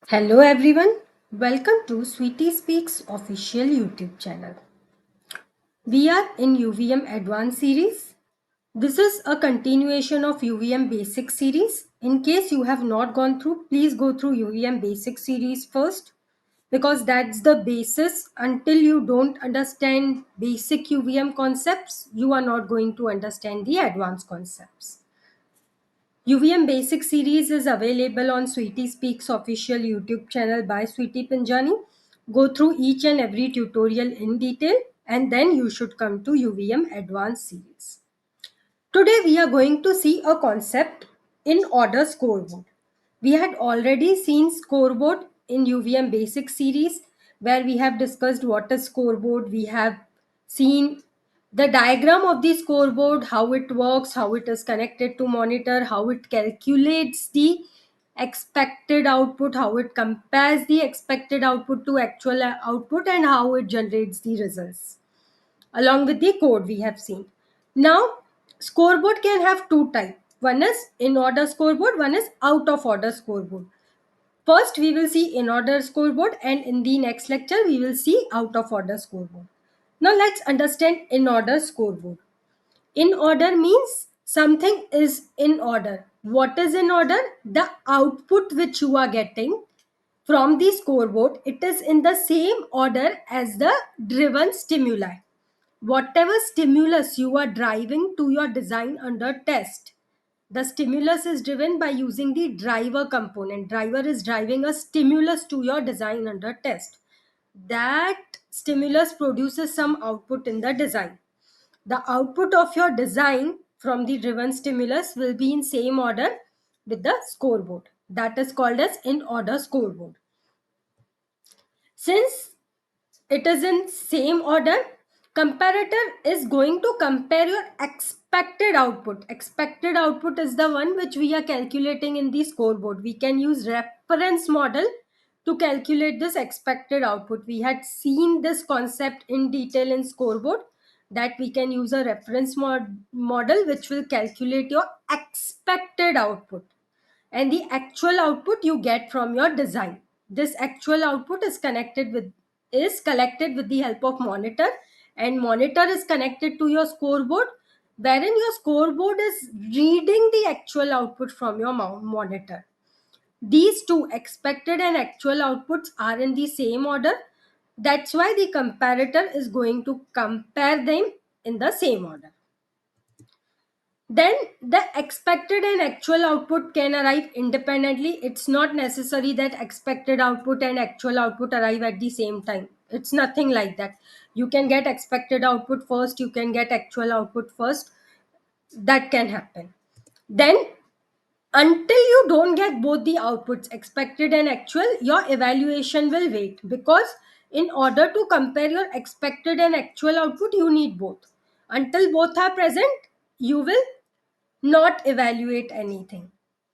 Hello everyone, welcome to Sweetie Speaks official YouTube channel. We are in UVM Advanced series. This is a continuation of UVM Basic series. In case you have not gone through, please go through UVM Basic series first because that's the basis. Until you don't understand basic UVM concepts, you are not going to understand the advanced concepts. UVM Basic series is available on Sweetie Speaks official YouTube channel by Sweetie Pinjani. Go through each and every tutorial in detail and then you should come to UVM Advanced series. Today we are going to see a concept in order scoreboard. We had already seen scoreboard in UVM Basic series where we have discussed what is scoreboard. We have seen the diagram of the scoreboard, how it works, how it is connected to monitor, how it calculates the expected output, how it compares the expected output to actual output, and how it generates the results along with the code we have seen. Now, scoreboard can have two types. One is in order scoreboard, one is out of order scoreboard. First, we will see in order scoreboard, and in the next lecture, we will see out of order scoreboard. Now, let's understand in order scoreboard. In order means something is in order. What is in order? The output which you are getting from the scoreboard, it is in the same order as the driven stimuli. Whatever stimulus you are driving to your design under test, the stimulus is driven by using the driver component. Driver is driving a stimulus to your design under test. That stimulus produces some output in the design. The output of your design from the driven stimulus will be in same order with the scoreboard. That is called as in order scoreboard. Since it is in same order, comparator is going to compare your expected output is the one which we are calculating in the scoreboard. We can use reference model to calculate this expected output. We had seen this concept in detail in scoreboard, that we can use a reference model which will calculate your expected output and the actual output you get from your design. This actual output is collected with the help of monitor, and monitor is connected to your scoreboard, wherein your scoreboard is reading the actual output from your monitor. These two, expected and actual outputs, are in the same order. That's why the comparator is going to compare them in the same order. Then the expected and actual output can arrive independently. It's not necessary that expected output and actual output arrive at the same time. It's nothing like that. You can get expected output first, you can get actual output first. That can happen. Then, until you don't get both the outputs, expected and actual, your evaluation will wait, because in order to compare your expected and actual output, you need both. Until both are present, you will not evaluate anything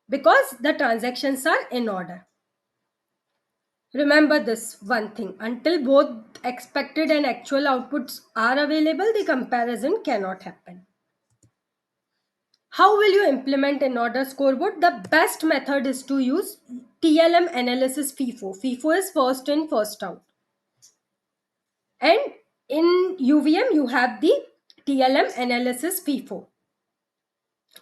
because the transactions are in order. Remember this one thing: until both expected and actual outputs are available, the comparison cannot happen. How will you implement in order scoreboard? The best method is to use TLM analysis FIFO. FIFO is first in, first out. And in UVM, you have the TLM analysis FIFO.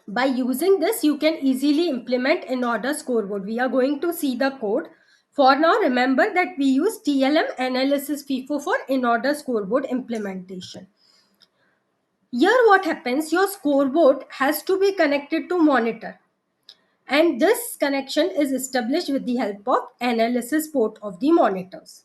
By using this, you can easily implement in order scoreboard. We are going to see the code. For now, remember that we use TLM analysis FIFO for in order scoreboard implementation. Here what happens, your scoreboard has to be connected to monitor, and this connection is established with the help of analysis port of the monitors.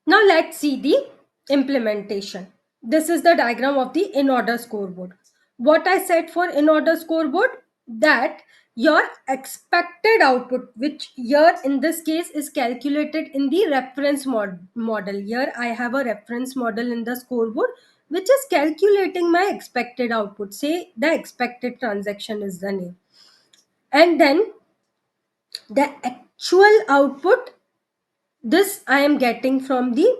Now let's see the implementation. This is the diagram of the in order scoreboard. What I said for in order scoreboard, that your expected output, which here in this case is calculated in the reference model. Here I have a reference model in the scoreboard which is calculating my expected output. Say the expected transaction is the name. And then the actual output, this I am getting from the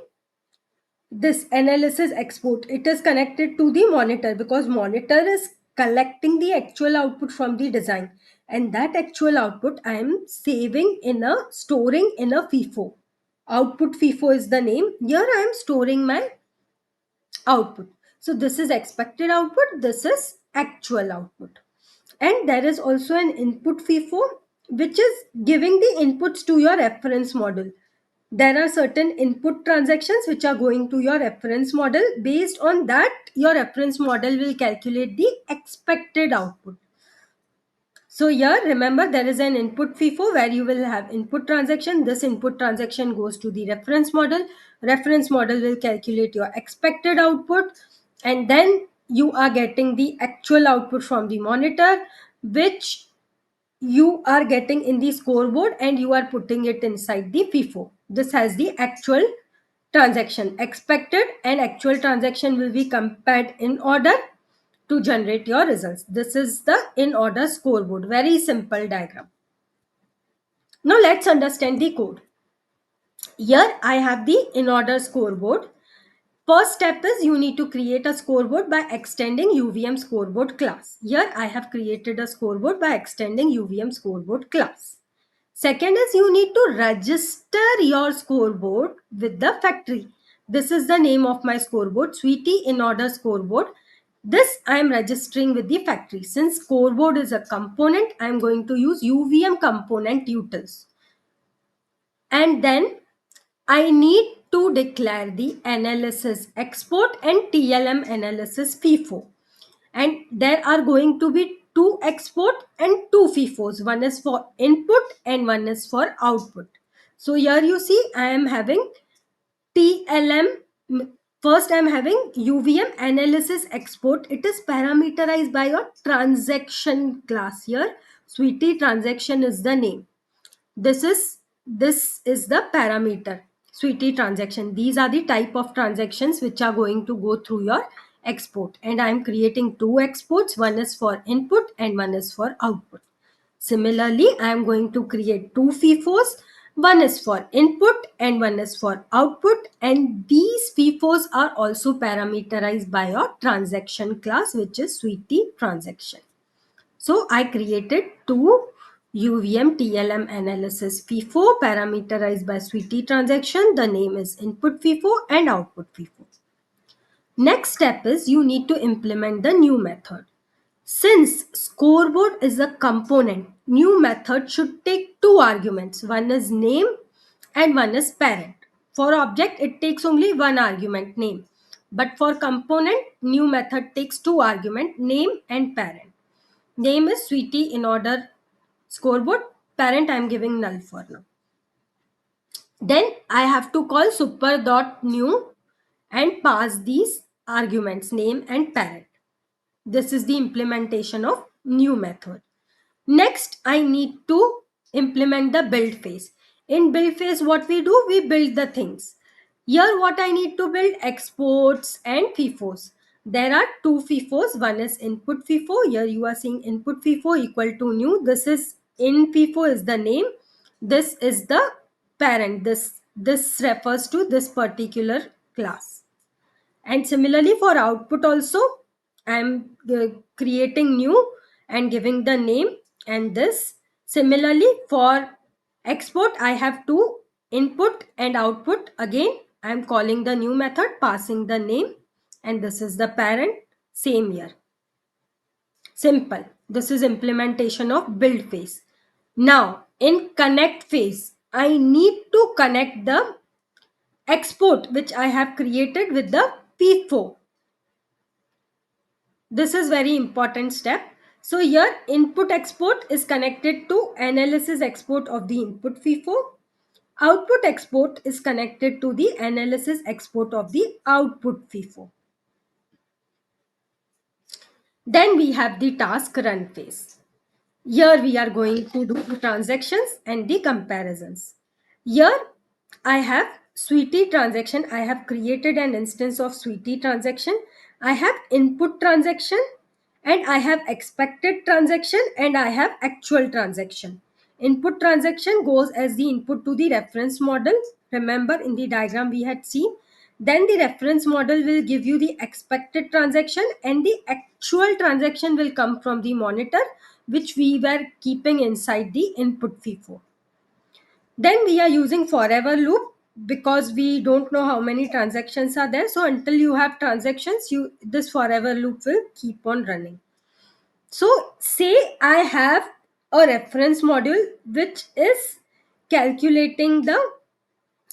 this analysis export. It is connected to the monitor because monitor is collecting the actual output from the design, and that actual output I am storing in a FIFO. Output FIFO is the name. Here I am storing my output. So this is expected output, this is actual output. And there is also an input FIFO, which is giving the inputs to your reference model. There are certain input transactions which are going to your reference model. Based on that, your reference model will calculate the expected output. So here, remember, there is an input FIFO where you will have input transaction. This input transaction goes to the reference model. Reference model will calculate your expected output, and then you are getting the actual output from the monitor, which you are getting in the scoreboard, and you are putting it inside the FIFO. This has the actual transaction. Expected and actual transaction will be compared in order to generate your results. This is the in order scoreboard. Very simple diagram. Now let's understand the code. Here I have the in order scoreboard. First step is you need to create a scoreboard by extending UVM scoreboard class. Here I have created a scoreboard by extending UVM scoreboard class. Second is you need to register your scoreboard with the factory. This is the name of my scoreboard, Sweetie in order scoreboard. This I am registering with the factory. Since scoreboard is a component, I am going to use UVM component utils. And then I need to declare the analysis export and TLM analysis FIFO. And there are going to be two export and two FIFOs. One is for input and one is for output. So here you see I am having TLM. First I am having UVM analysis export. It is parameterized by a transaction class here. Sweetie transaction is the name. This is the parameter, Sweetie transaction. These are the type of transactions which are going to go through your export, and I am creating two exports. One is for input and one is for output. Similarly, I am going to create two FIFOs. One is for input and one is for output, and these FIFOs are also parameterized by your transaction class, which is Sweetie transaction. So I created two UVM TLM analysis FIFO parameterized by Sweetie transaction. The name is input FIFO and output FIFO. Next step is you need to implement the new method. Since scoreboard is a component, new method should take two arguments. One is name and one is parent. For object, it takes only one argument, name. But for component, new method takes two argument, name and parent. Name is Sweetie in order scoreboard. Parent I am giving null for now. Then I have to call super.new and pass these arguments, name and parent. This is the implementation of new method. Next, I need to implement the build phase. In build phase, what we do, we build the things. Here, what I need to build, exports and FIFOs. There are two FIFOs. One is input FIFO. Here you are seeing input FIFO equal to new. This is in FIFO is the name. This is the parent. This refers to this particular class. And similarly for output also, I am creating new and giving the name and this. Similarly for export, I have two input and output. Again, I am calling the new method, passing the name, and this is the parent. Same here. Simple. This is implementation of build phase. Now in connect phase, I need to connect the export which I have created with the FIFO. This is very important step. So here input export is connected to analysis export of the input FIFO. Output export is connected to the analysis export of the output FIFO. Then we have the task run phase. Here we are going to do the transactions and the comparisons. Here I have Sweetie transaction. I have created an instance of Sweetie transaction. I have input transaction and I have expected transaction and I have actual transaction. Input transaction goes as the input to the reference model. Remember in the diagram we had seen. Then the reference model will give you the expected transaction and the actual transaction will come from the monitor, which we were keeping inside the input FIFO. Then we are using forever loop because we don't know how many transactions are there. So until you have transactions, this forever loop will keep on running. So say I have a reference module which is calculating the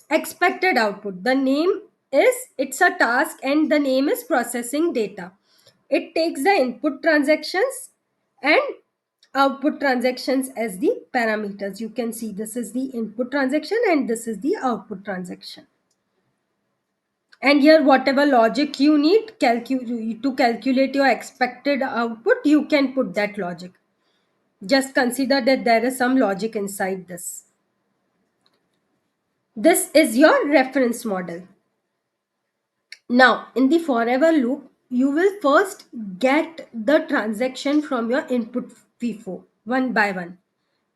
expected output. The name is, it's a task and the name is processing data. It takes the input transactions and output transactions as the parameters. You can see this is the input transaction and this is the output transaction. And here whatever logic you need to calculate your expected output, you can put that logic. Just consider that there is some logic inside this. This is your reference model. Now, in the forever loop, you will first get the transaction from your input FIFO one by one.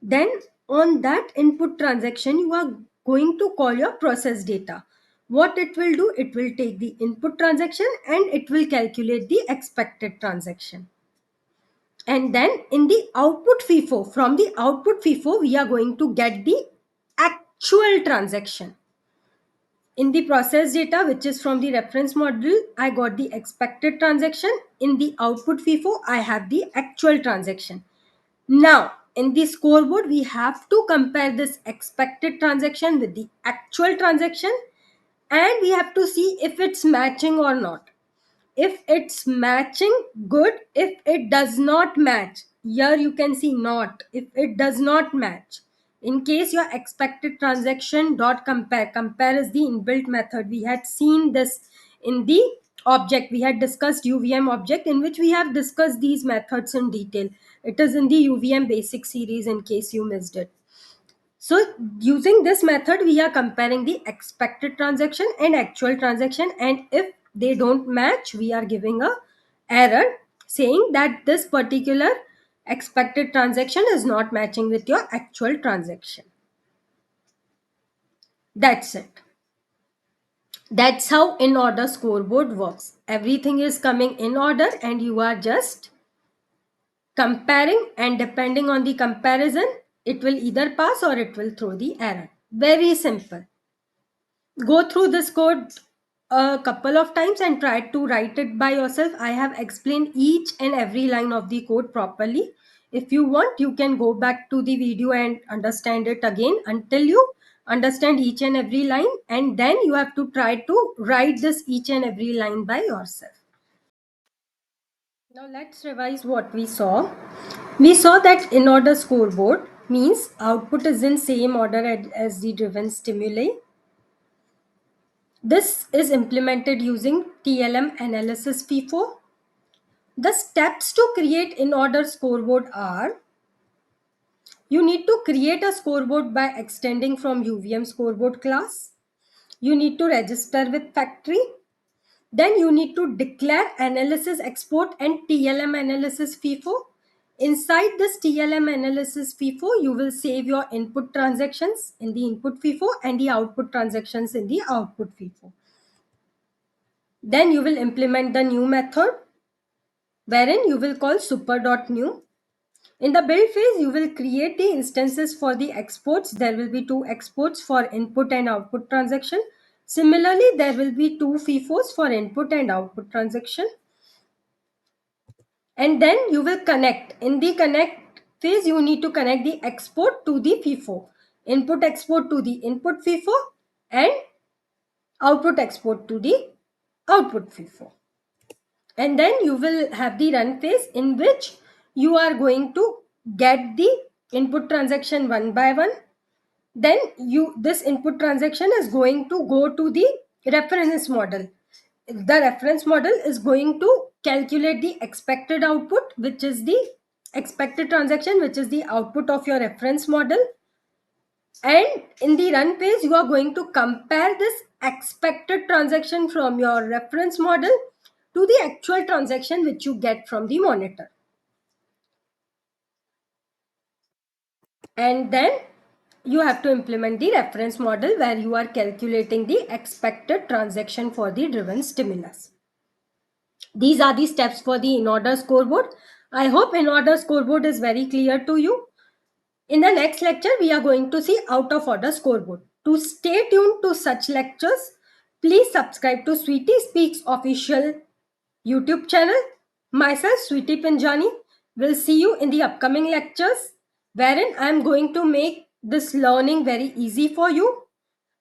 Then on that input transaction, you are going to call your process data. What it will do, it will take the input transaction and it will calculate the expected transaction. And then in the output FIFO, from the output FIFO, we are going to get the actual transaction. In the process data, which is from the reference model, I got the expected transaction. In the output FIFO, I have the actual transaction. Now, in the scoreboard, we have to compare this expected transaction with the actual transaction and we have to see if it's matching or not. If it's matching, good. If it does not match, here you can see not. If it does not match, in case your expected transaction dot compare is the inbuilt method. We had seen this in the object. We had discussed UVM object in which we have discussed these methods in detail. It is in the UVM basic series in case you missed it. So using this method, we are comparing the expected transaction and actual transaction. And if they don't match, we are giving a error saying that this particular expected transaction is not matching with your actual transaction. That's it. That's how in order scoreboard works. Everything is coming in order and you are just comparing, and depending on the comparison, it will either pass or it will throw the error. Very simple. Go through this code a couple of times and try to write it by yourself. I have explained each and every line of the code properly. If you want, you can go back to the video and understand it again until you understand each and every line, and then you have to try to write this each and every line by yourself. Now let's revise what we saw. We saw that in order scoreboard means output is in same order as the driven stimuli. This is implemented using TLM analysis FIFO. The steps to create in order scoreboard are: you need to create a scoreboard by extending from UVM scoreboard class. You need to register with factory. Then you need to declare analysis export and TLM analysis FIFO. Inside this TLM analysis FIFO, you will save your input transactions in the input FIFO and the output transactions in the output FIFO. Then you will implement the new method wherein you will call super.new. In the build phase, you will create the instances for the exports. There will be two exports for input and output transaction. Similarly, there will be two FIFOs for input and output transaction. And then you will connect. In the connect phase, you need to connect the export to the FIFO. Input export to the input FIFO and output export to the output FIFO. And then you will have the run phase in which you are going to get the input transaction one by one. Then this input transaction is going to go to the reference model. The reference model is going to calculate the expected output, which is the expected transaction, which is the output of your reference model. And in the run phase, you are going to compare this expected transaction from your reference model to the actual transaction which you get from the monitor. And then you have to implement the reference model where you are calculating the expected transaction for the driven stimulus. These are the steps for the in order scoreboard. I hope in order scoreboard is very clear to you. In the next lecture, we are going to see out of order scoreboard. To stay tuned to such lectures, please subscribe to Sweetie Speaks official YouTube channel. Myself, Sweetie Pinjani, will see you in the upcoming lectures, wherein I am going to make this learning very easy for you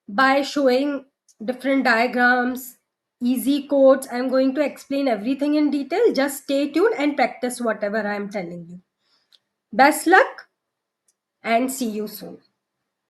by showing different diagrams, easy codes. I'm going to explain everything in detail. Just stay tuned and practice whatever I'm telling you. Best luck and see you soon.